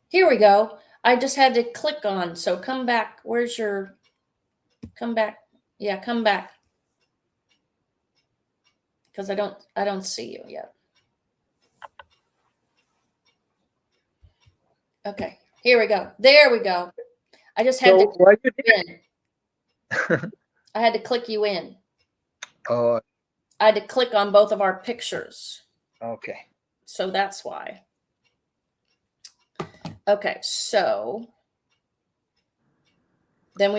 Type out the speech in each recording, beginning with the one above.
Here we go. I just had to click on, so come back. Where's your, come back. Yeah, come back. Because I don't see you yet. Okay, here we go. There we go. I just had to why you click in. did? I had to click you in. Oh, I had to click on both of our pictures. okay. So that's why. Okay, so then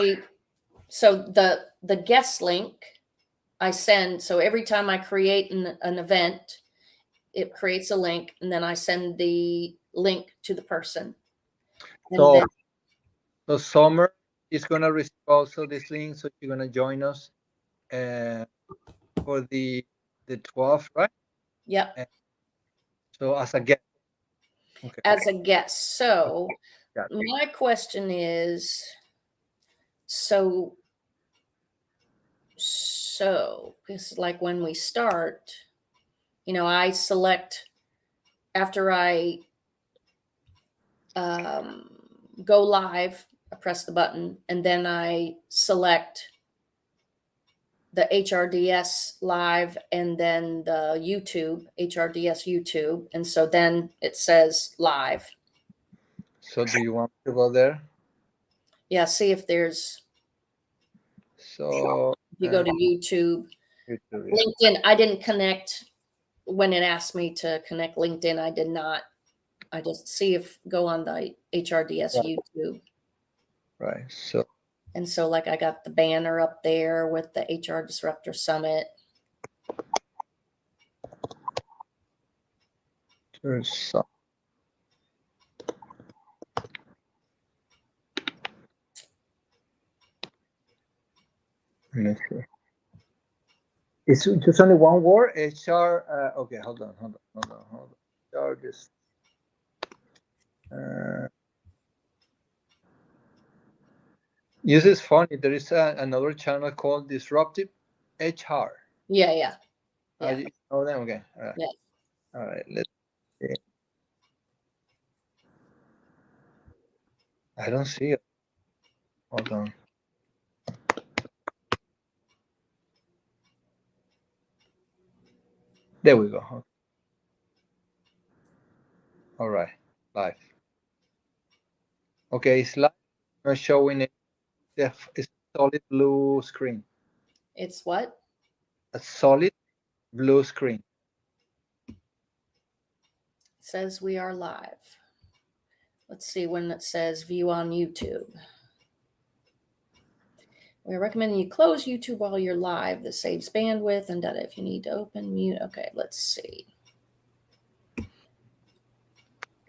the guest link I send, so every time I create an event, it creates a link, and then I send the link to the person. And So, then Summer is gonna receive also this link, so you're gonna join us for the 12th, right? yep, And so as a guest. Okay. as a guest. So Got it. my question is, so this is like when we start, I select after I go live, I press the button, and then I select the HRDS live and then the YouTube, HRDS YouTube. And so then it says live. So do you want to go there? Yeah, see if there's, So if you go to YouTube, YouTube, yeah. LinkedIn, I didn't connect when it asked me to connect LinkedIn. I did not. I just see if go on the HRDS Right. YouTube. Right. So And so like I got the banner up there with the HR Disruptor Summit. there's some. Let me see. It's just only one word. HR. Okay, hold on. HR this. This is funny. There is another channel called Disruptive HR. Yeah, yeah. Yeah. You know them? Okay. All right. Yeah. All right. Let's see. I don't see it. Hold on. There we go. All right. Live. Okay, it's live. Not showing it. It's a solid blue screen. It's what? A solid blue screen. It says we are live. Let's see when it says view on YouTube. We're recommending you close YouTube while you're live. This saves bandwidth and data if you need to open, mute. Okay, let's see.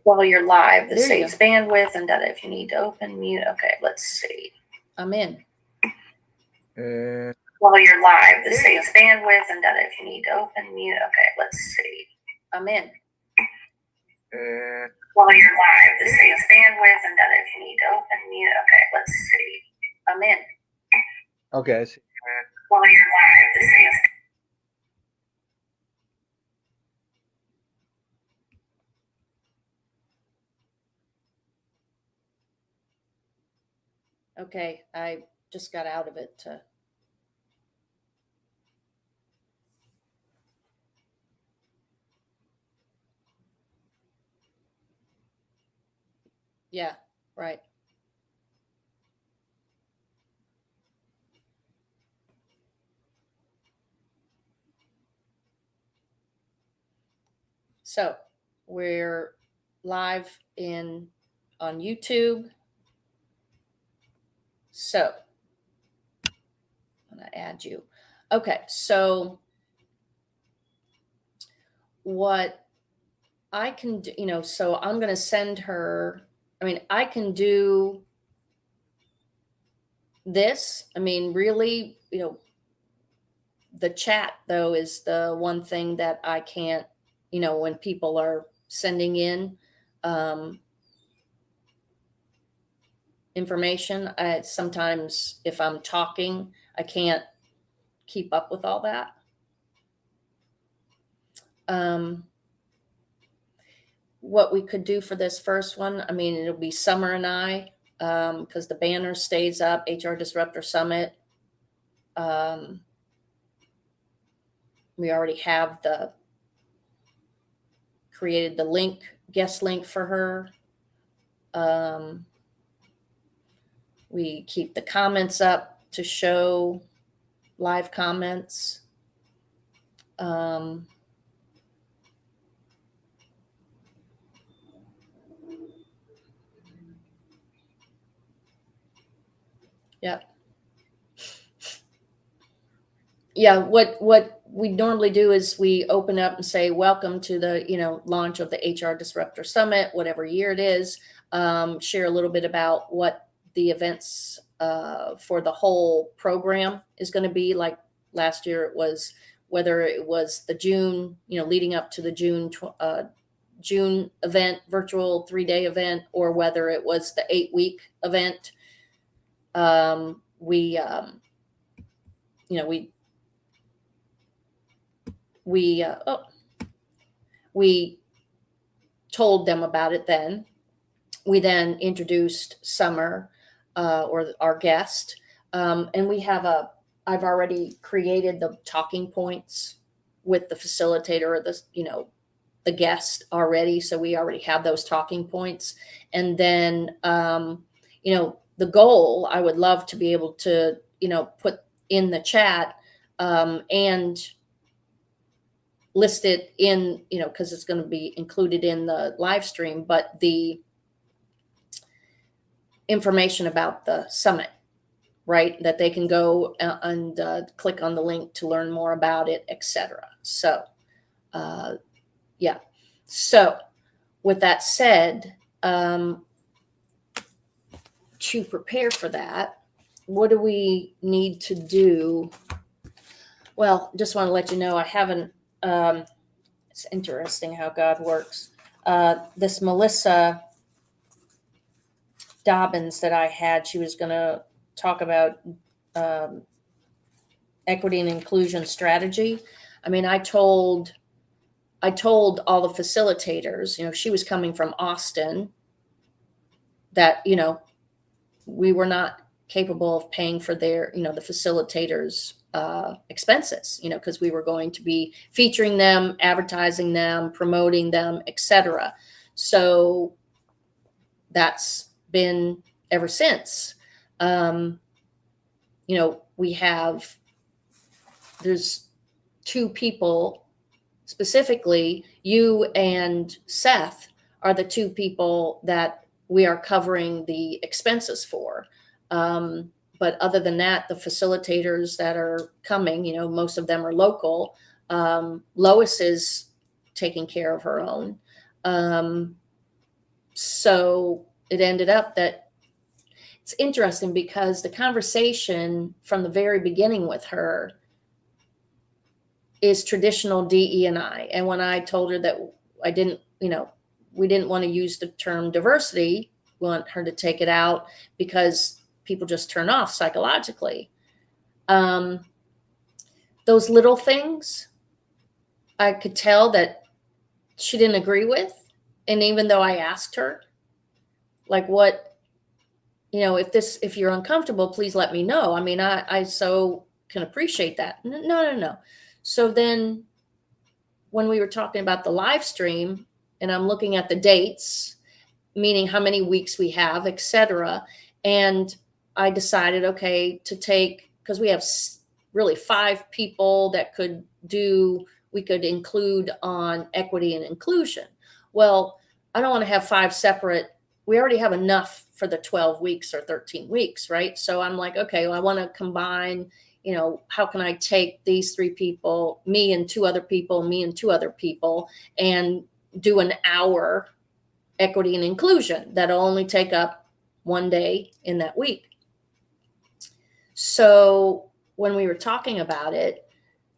While you're live, this saves bandwidth and data if you need to open, mute. Okay, let's see. I'm in. While you're live, this saves bandwidth and data if you need to open, mute. Okay, let's see. I'm in. While you're live, this saves bandwidth and data if you need to open, mute. Okay, let's see. I'm in. Okay, I see. While you're live, this saves. Okay, I just got out of it to. Yeah, right. So we're live on YouTube. So I'm gonna add you. Okay, so what I can do, so I'm gonna send her. I mean, I can do this. I mean, really, the chat though is the one thing that I can't, when people are sending in information, sometimes if I'm talking, I can't keep up with all that. what we could do for this first one. I mean, it'll be Summer and I, because the banner stays up, HR Disruptor Summit. We already have created the link, guest link for her. We keep the comments up to show live comments. Yeah. Yeah, what we normally do is we open up and say, welcome to the, launch of the HR Disruptor Summit, whatever year it is. Share a little bit about what the events for the whole program is going to be. Like last year, it was whether it was the June, leading up to the June event, virtual 3-day event, or whether it was the 8-week event. We told them about it then. We then introduced Summer, or our guest, and I've already created the talking points with the facilitator or the guest already. So we already have those talking points. And then, the goal, I would love to be able to, put in the chat, and list it in, because it's going to be included in the live stream, but the information about the summit, right? That they can go and click on the link to learn more about it, etc. So, yeah. So with that said, to prepare for that, what do we need to do? Well, just want to let you know, I haven't, it's interesting how God works. This Melissa Dobbins that I had, she was going to talk about equity and inclusion strategy. I mean, I told all the facilitators, she was coming from Austin, that, we were not capable of paying for their, the facilitators' expenses, because we were going to be featuring them, advertising them, promoting them, etc. So that's been ever since. There's 2 people specifically, you and Seth are the 2 people that we are covering the expenses for. But other than that, the facilitators that are coming, most of them are local. Lois is taking care of her own. So it ended up that it's interesting because the conversation from the very beginning with her is traditional DE&I. And when I told her that I didn't, we didn't want to use the term diversity, we want her to take it out because people just turn off psychologically. Those little things, I could tell that she didn't agree with. And even though I asked her, like, what, if you're uncomfortable, please let me know. I mean, I so can appreciate that. No. So then when we were talking about the live stream and I'm looking at the dates, meaning how many weeks we have, etc. And I decided, okay, to take, because we have really 5 people that we could include on equity and inclusion. Well, I don't want to have 5 separate. We already have enough for the 12 weeks or 13 weeks, right? So I'm like, okay, well, I want to combine, how can I take these 3 people, me and 2 other people, me and 2 other people, and do an hour equity and inclusion that'll only take up 1 day in that week. So when we were talking about it,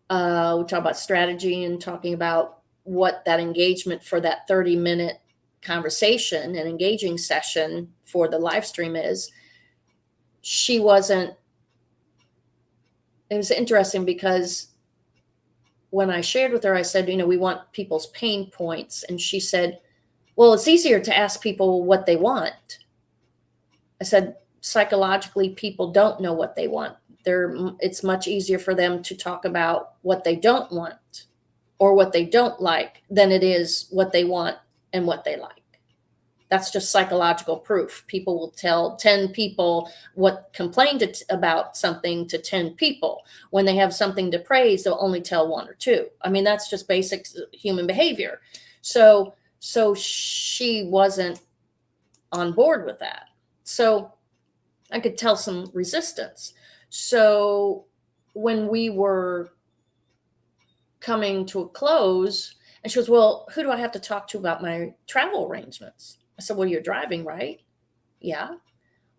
we talked about strategy and talking about what that engagement for that 30-minute conversation and engaging session for the live stream is. It was interesting because when I shared with her, I said, we want people's pain points. And she said, Well, it's easier to ask people what they want. I said, psychologically, people don't know what they want. It's much easier for them to talk about what they don't want or what they don't like than it is what they want and what they like. That's just psychological proof. People will tell 10 people what complained about something to 10 people. When they have something to praise, they'll only tell 1 or 2. I mean, that's just basic human behavior. So she wasn't on board with that. So I could tell some resistance. So when we were coming to a close, and she goes, well, who do I have to talk to about my travel arrangements? I said, well, you're driving, right? Yeah.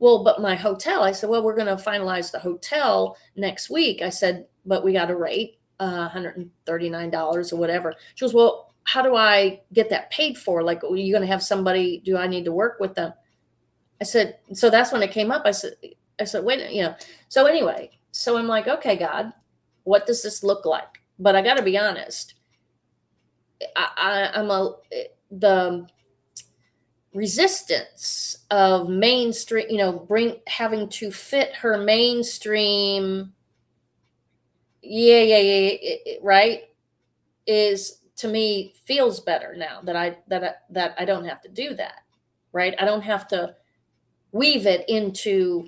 Well, but my hotel. I said, well, we're going to finalize the hotel next week. I said, but we got a rate, $139 or whatever. She goes, well, how do I get that paid for? Like, are you going to have somebody, do I need to work with them? I said, so that's when it came up. I said, wait, you know, so anyway, so I'm like, okay, God, what does this look like? But I got to be honest. The resistance of mainstream, you know, having to fit her mainstream. Yeah. Right. Is, to me, feels better now that I don't have to do that. Right. I don't have to weave it into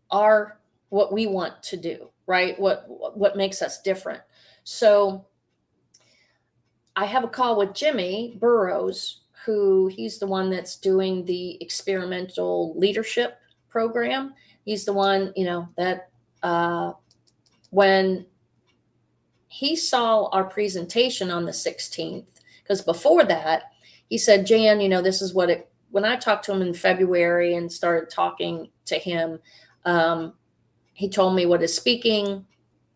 what we want to do. Right. What makes us different. So I have a call with Jimmy Burrows, he's the one that's doing the experimental leadership program. He's the one, you know, that when he saw our presentation on the 16th, because before that, he said, Jan, you know, this is when I talked to him in February and started talking to him, he told me what his speaking,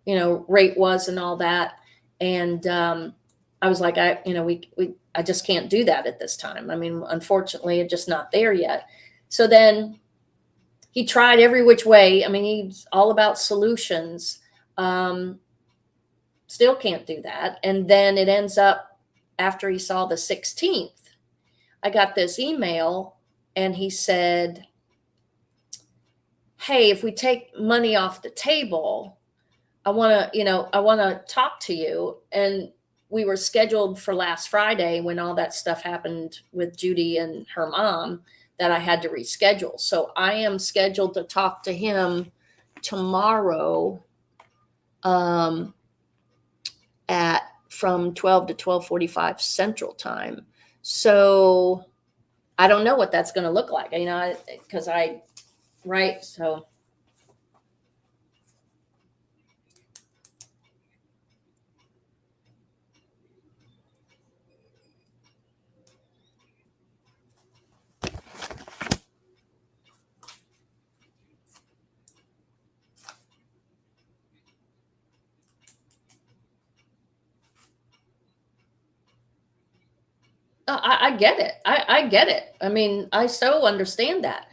you know, rate was and all that. And I was like, I just can't do that at this time. I mean, unfortunately, it's just not there yet. So then he tried every which way. I mean, he's all about solutions. Still can't do that. And then it ends up, after he saw the 16th, I got this email and he said, hey, if we take money off the table, I want to talk to you. And we were scheduled for last Friday when all that stuff happened with Judy and her mom that I had to reschedule. So I am scheduled to talk to him tomorrow from 12 to 12:45 Central Time. So I don't know what that's going to look like, you know, right. So I get it. I get it. I mean, I so understand that.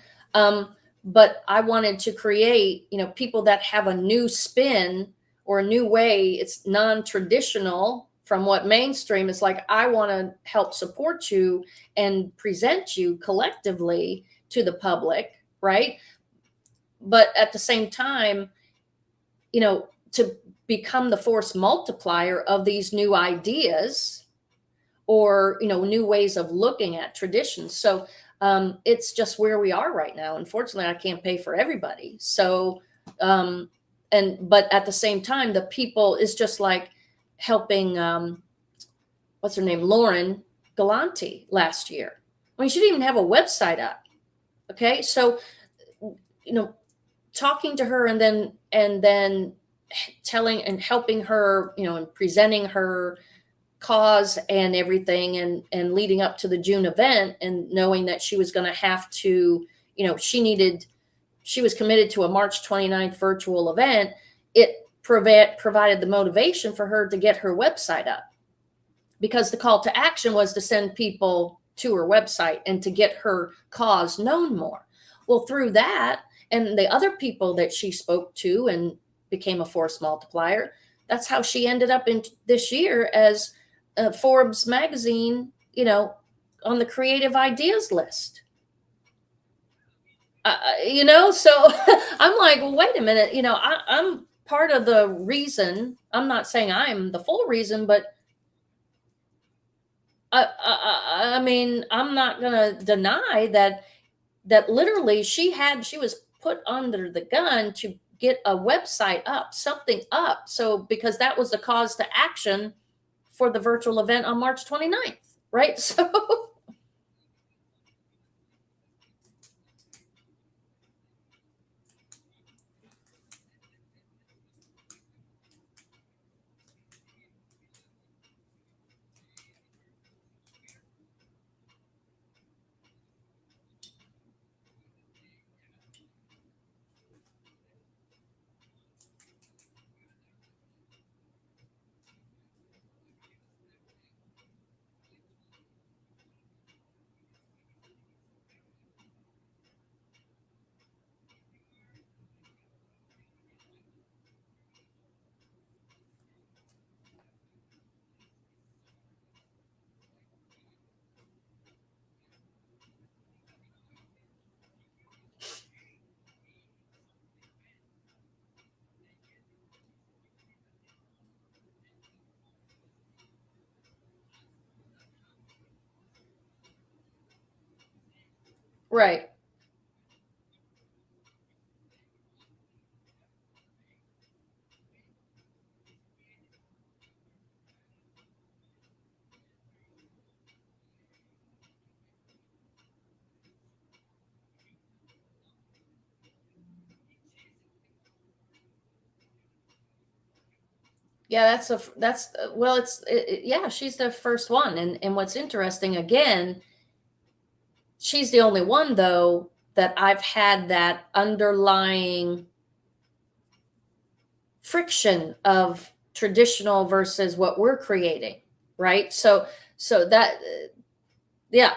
But I wanted to create, you know, people that have a new spin or a new way. It's non-traditional from what mainstream is like. I want to help support you and present you collectively to the public, right? But at the same time, you know, to become the force multiplier of these new ideas or, you know, new ways of looking at traditions. So it's just where we are right now. Unfortunately, I can't pay for everybody. So, but at the same time, the people is just like helping, what's her name? Lauren Galanti last year. I mean, she didn't even have a website up. Okay. So, you know, talking to her and then telling and helping her, you know, and presenting her cause and everything and leading up to the June event and knowing that she was going to have to, you know, she was committed to a March 29th virtual event. It provided the motivation for her to get her website up, because the call to action was to send people to her website and to get her cause known more. Well, through that and the other people that she spoke to and became a force multiplier, that's how she ended up in this year as Forbes magazine you know, on the creative ideas list. You know, so I'm like, well, wait a minute, you know, I'm part of the reason. I'm not saying I'm the full reason, but I mean, I'm not gonna deny that literally she was put under the gun to get a website up, something up. So because that was the cause to action for the virtual event on March 29th, right? So right. Yeah, that's well, yeah, she's the first one, and what's interesting again, she's the only one though that I've had that underlying friction of traditional versus what we're creating, right? So that yeah,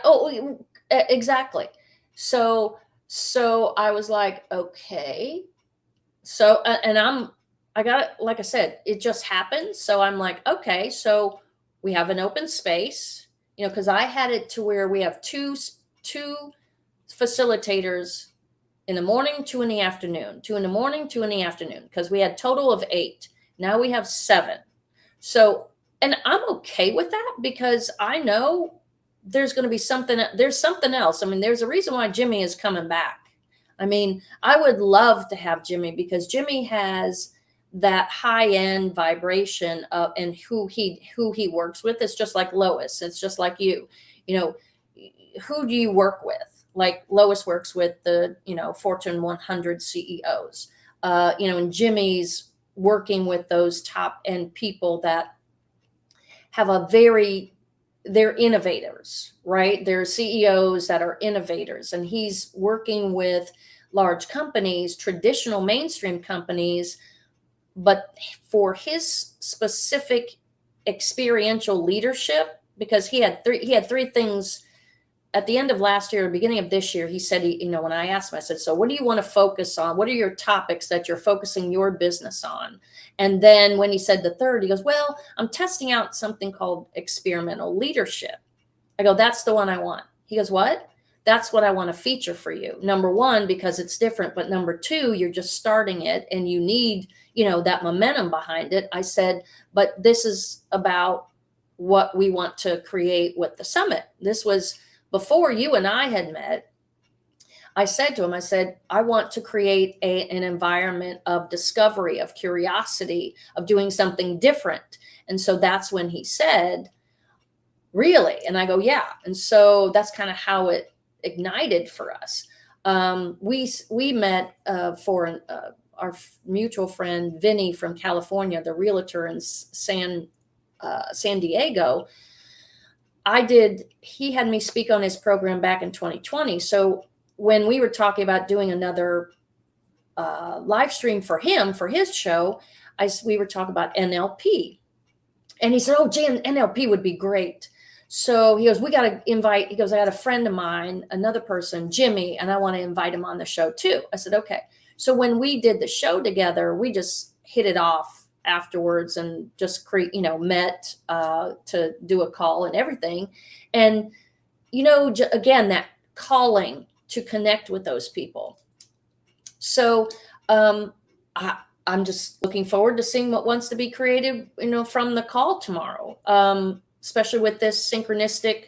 exactly. So so I was like, okay. So and I got it, like I said, it just happened. So I'm like, okay, so we have an open space, you know, because I had it to where we have two facilitators in the morning, two in the afternoon, two in the morning, two in the afternoon, because we had total of 8. Now we have 7. So, and I'm okay with that because I know there's going to be there's something else. I mean, there's a reason why Jimmy is coming back. I mean, I would love to have Jimmy because Jimmy has that high end vibration of and who he works with. It's just like Lois. It's just like you know, who do you work with? Like Lois works with the, you know, Fortune 100 CEOs, you know, and Jimmy's working with those top end people that have a very, they're innovators, right? They're CEOs that are innovators, and he's working with large companies, traditional mainstream companies, but for his specific experiential leadership, because he had three things at the end of last year, beginning of this year. He said, you know, when I asked him, I said, so what do you want to focus on? What are your topics that you're focusing your business on? And then when he said the third, he goes, well, I'm testing out something called experimental leadership. I go, that's the one I want. He goes, what? That's what I want to feature for you. Number one, because it's different. But number two, you're just starting it and you need, you know, that momentum behind it. I said, but this is about what we want to create with the summit. This was before you and I had met. I said to him, I said, I want to create an environment of discovery, of curiosity, of doing something different. And so that's when he said, really? And I go, yeah. And so that's kind of how it ignited for us. We met for our mutual friend Vinny from California, the realtor in San Diego. He had me speak on his program back in 2020. So when we were talking about doing another live stream for him, for his show, we were talking about NLP. And he said, oh, Jan, NLP would be great. So he goes, we got to invite, he goes, I got a friend of mine, another person, Jimmy, and I want to invite him on the show too. I said, okay. So when we did the show together, we just hit it off afterwards and just met to do a call and everything. And, again, that calling to connect with those people. So I'm just looking forward to seeing what wants to be created, from the call tomorrow, especially with this synchronistic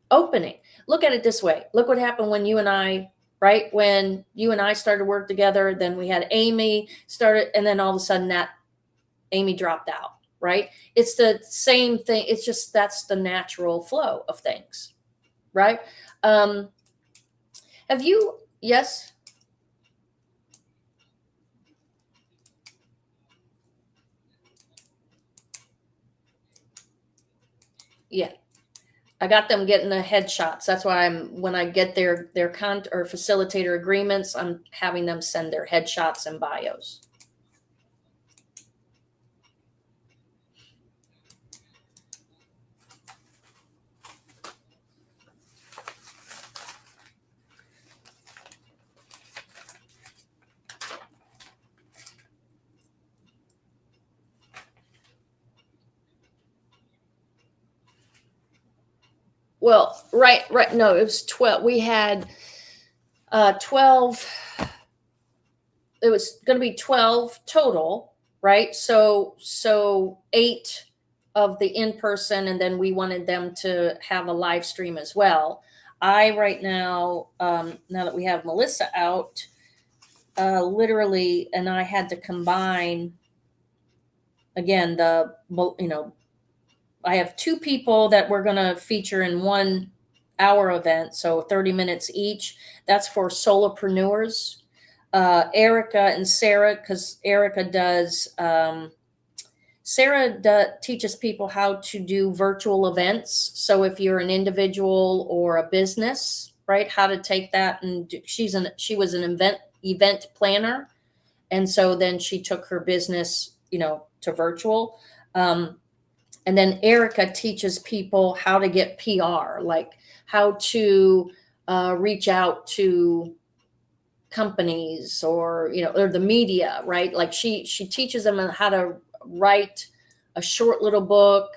opening. Look at it this way. Look what happened when you and I, right? When you and I started to work together, then we had Amy started, and then all of a sudden that Amy dropped out, right? It's the same thing. It's just, that's the natural flow of things, right? Have you, yes? Yeah. I got them getting the headshots. That's why when I get their or facilitator agreements, I'm having them send their headshots and bios. Well, right. No, it was 12. We had 12. It was going to be 12 total, right? So 8 of the in-person, and then we wanted them to have a live stream as well. Right now, now that we have Melissa out, literally, and I had to combine again I have 2 people that we're going to feature in 1 hour event, so 30 minutes each. That's for solopreneurs. Erica and Sarah, because Sarah teaches people how to do virtual events. So if you're an individual or a business, right, how to take that and she was an event planner, and so then she took her business, to virtual. And then Erica teaches people how to get PR, like how to reach out to companies or the media, right? Like she teaches them how to write a short little book.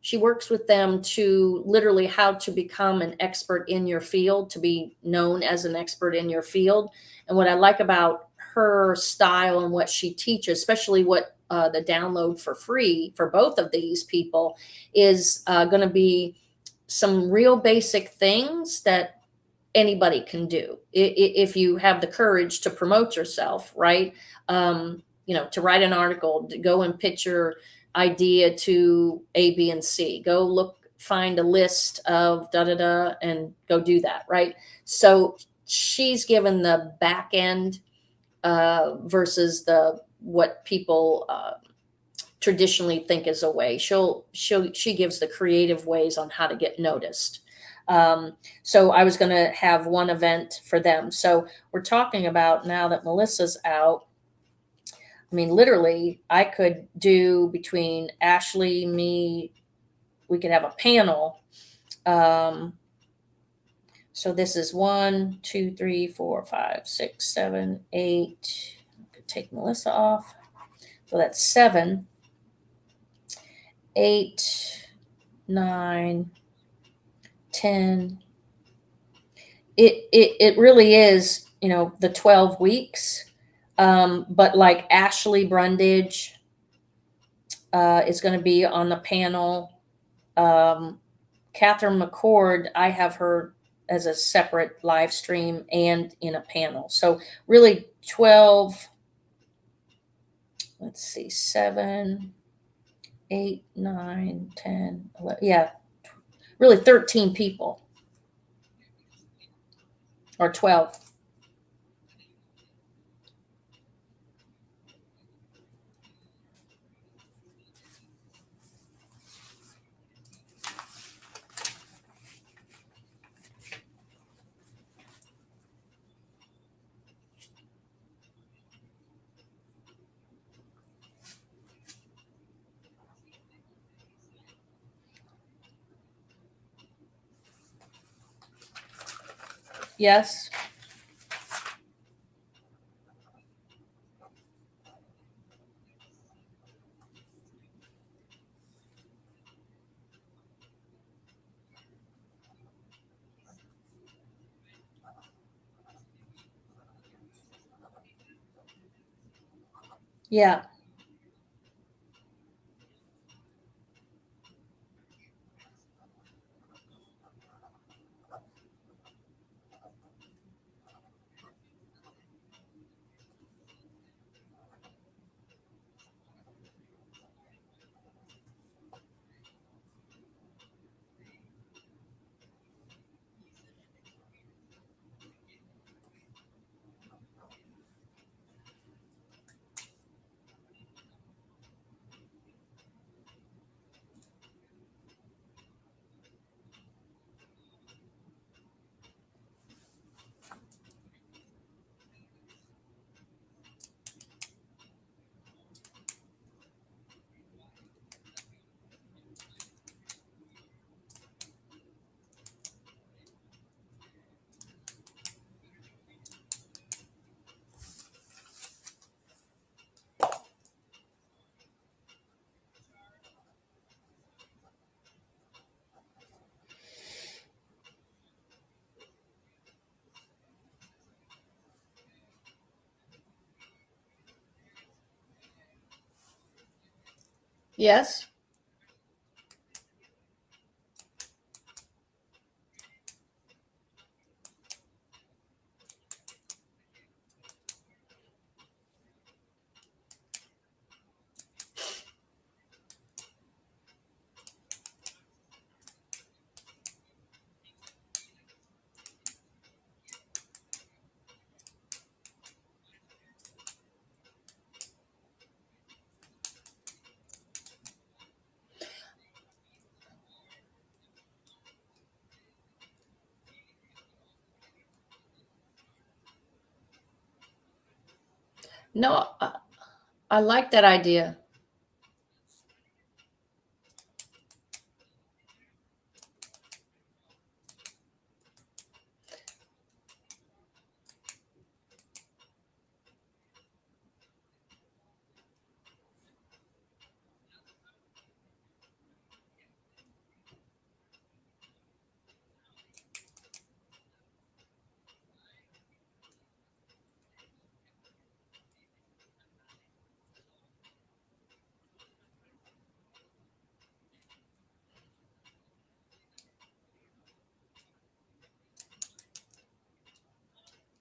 She works with them to literally how to become an expert in your field, to be known as an expert in your field. And what I like about her style and what she teaches, especially what the download for free for both of these people, is going to be some real basic things that anybody can do if you have the courage to promote yourself, right? To write an article, to go and pitch your idea to A, B, and C. Go find a list of da da da and go do that, right? So she's given the back end versus what people traditionally think is a way. She gives the creative ways on how to get noticed. So I was going to have 1 event for them. So we're talking about, now that Melissa's out, I mean, literally, I could do between Ashley, me, we could have a panel. So this is 1, 2, 3, 4, 5, 6, 7, 8. I could take Melissa off. So that's 7, 8, 9, 10. It really is, the 12 weeks. But like Ashley Brundage is going to be on the panel. Catherine McCord, I have her as a separate live stream and in a panel. So really 12, let's see, 7, 8, 9, 10, 11, yeah, really 13 people. Or 12. Yes. Yeah. Yes. No, I like that idea.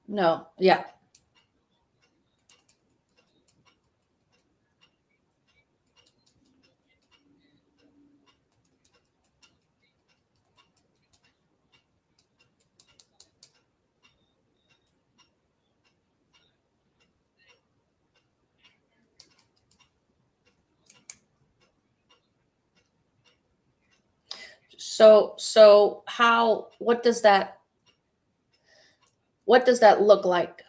No, yeah. So how, what does that look like?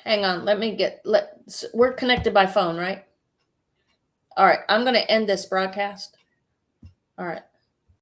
Hang on, we're connected by phone, right? All right, I'm going to end this broadcast. All right.